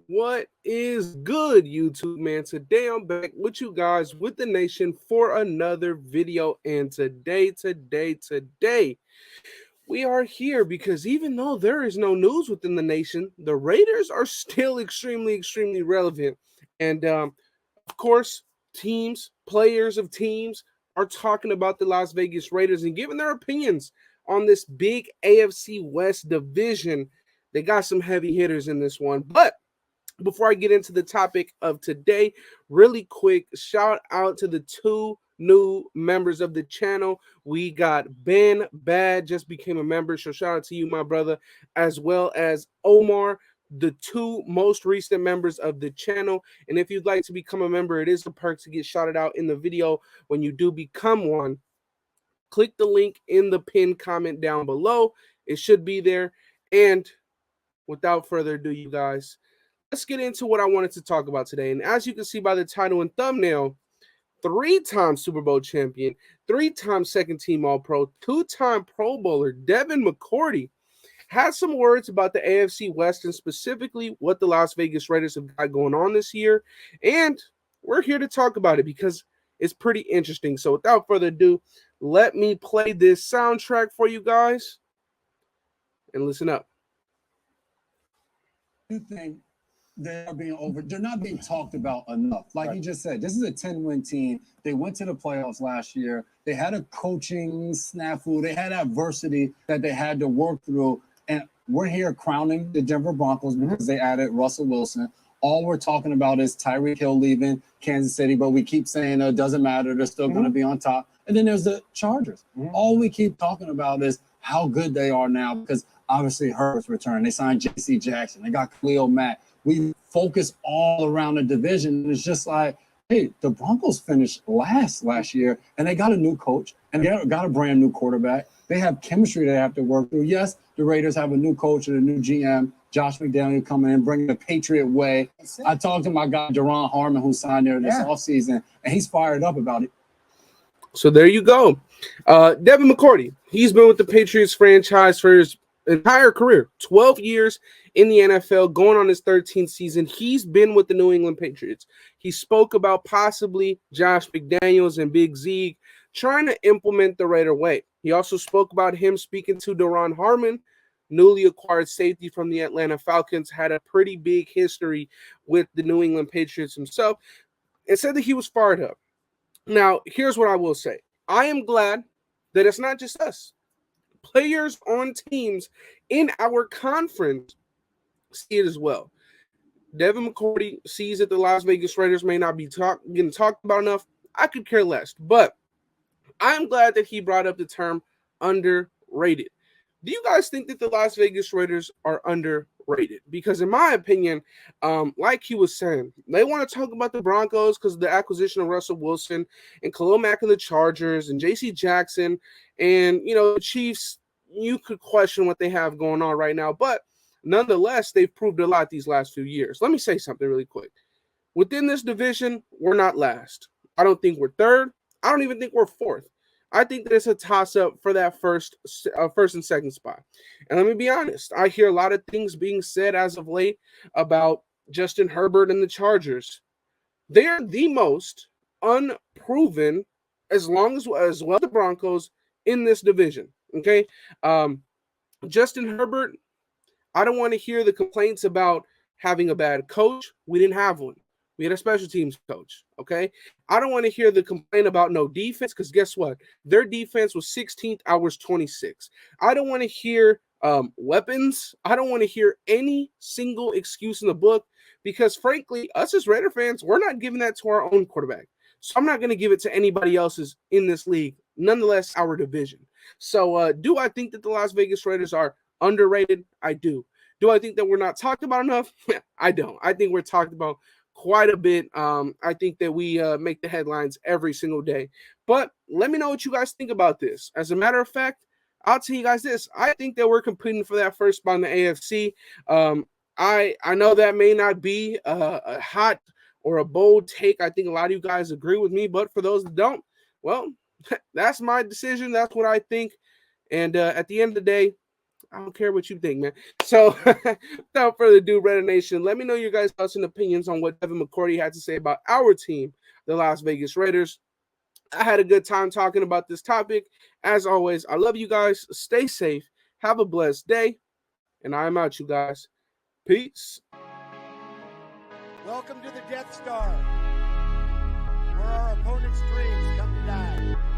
What is good, YouTube man? Today I'm back with you guys with the nation for another video. And today, we are here because even though there is no news within the nation, the Raiders are still extremely relevant. And of course, players of teams are talking about the Las Vegas Raiders and giving their opinions on this big AFC West division. They got some heavy hitters in this one, but before I get into the topic of today, really quick shout out to the two new members of the channel. We got Ben Bad, just became a member, so shout out to you, my brother, as well as Omar, the two most recent members of the channel. And if you'd like to become a member, it is a perk to get shouted out in the video when you do become one. Click the link in the pinned comment down below. It should be there. And without further ado, you guys, let's get into what I wanted to talk about today. And as you can see by the title and thumbnail, three-time Super Bowl champion, three-time second-team All-Pro, two-time Pro Bowler Devin McCourty has some words about the AFC West and specifically what the Las Vegas Raiders have got going on this year. And we're here to talk about it because it's pretty interesting. So without further ado, let me play this soundtrack for you guys and listen up. You think they're not being talked about enough. Like right. You just said, this is a 10-win team. They went to the playoffs last year. They had a coaching snafu. They had adversity that they had to work through. And we're here crowning the Denver Broncos because they added Russell Wilson. All we're talking about is Tyreek Hill leaving Kansas City, but we keep saying it doesn't matter. They're still going to be on top. And then there's the Chargers. All we keep talking about is how good they are now because obviously Herbert's return. They signed J.C. Jackson. They got Khalil Mack. We focus all around the division. And it's just like, hey, the Broncos finished last year, and they got a new coach, and they got a brand new quarterback. They have chemistry they have to work through. Yes, the Raiders have a new coach and a new GM, Josh McDaniel, coming in, bringing the Patriot way. I talked to my guy, Deron Harmon, who signed there this offseason, and he's fired up about it. So there you go. Devin McCourty, he's been with the Patriots franchise for his entire career, 12 years in the NFL, going on his 13th season. He's been with the New England Patriots. He spoke about possibly Josh McDaniels and Big Zeke trying to implement the Raider way. He also spoke about him speaking to Deron Harmon, newly acquired safety from the Atlanta Falcons, had a pretty big history with the New England Patriots himself, and said that he was fired up. Now, here's what I will say. I am glad that it's not just us. Players on teams in our conference see it as well. Devin McCourty sees that the Las Vegas Raiders may not be getting talked about enough. I could care less, but I'm glad that he brought up the term underrated. Do you guys think that the Las Vegas Raiders are underrated? Because in my opinion, like he was saying, they want to talk about the Broncos because of the acquisition of Russell Wilson and Khalil Mack and the Chargers and J.C. Jackson and, the Chiefs. You could question what they have going on right now, but nonetheless, they've proved a lot these last few years. Let me say something really quick. Within this division, we're not last. I don't think we're third. I don't even think we're fourth. I think that it's a toss-up for that first and second spot. And let me be honest, I hear a lot of things being said as of late about Justin Herbert and the Chargers. They are the most unproven, as well as the Broncos, in this division. Okay? Justin Herbert, I don't want to hear the complaints about having a bad coach. We didn't have one. We had a special teams coach, okay? I don't want to hear the complaint about no defense because guess what? Their defense was 16th, ours 26th. I don't want to hear weapons. I don't want to hear any single excuse in the book because, frankly, us as Raider fans, we're not giving that to our own quarterback. So I'm not going to give it to anybody else's in this league, nonetheless, our division. So do I think that the Las Vegas Raiders are underrated? I do. Do I think that we're not talked about enough? I don't. I think we're talked about quite a bit. I think that we make the headlines every single day. But let me know what you guys think about this. As a matter of fact, I'll tell you guys this. I think that we're competing for that first spot in the AFC. I know that may not be a hot or a bold take. I think a lot of you guys agree with me. But for those that don't, well, that's my decision. That's what I think. And at the end of the day, I don't care what you think, man. So without further ado, Raider Nation, let me know your guys' thoughts and opinions on what Devin McCourty had to say about our team, the Las Vegas Raiders. I had a good time talking about this topic. As always, I love you guys. Stay safe. Have a blessed day. And I'm out, you guys. Peace. Welcome to the Death Star, where our opponent's dreams come to die.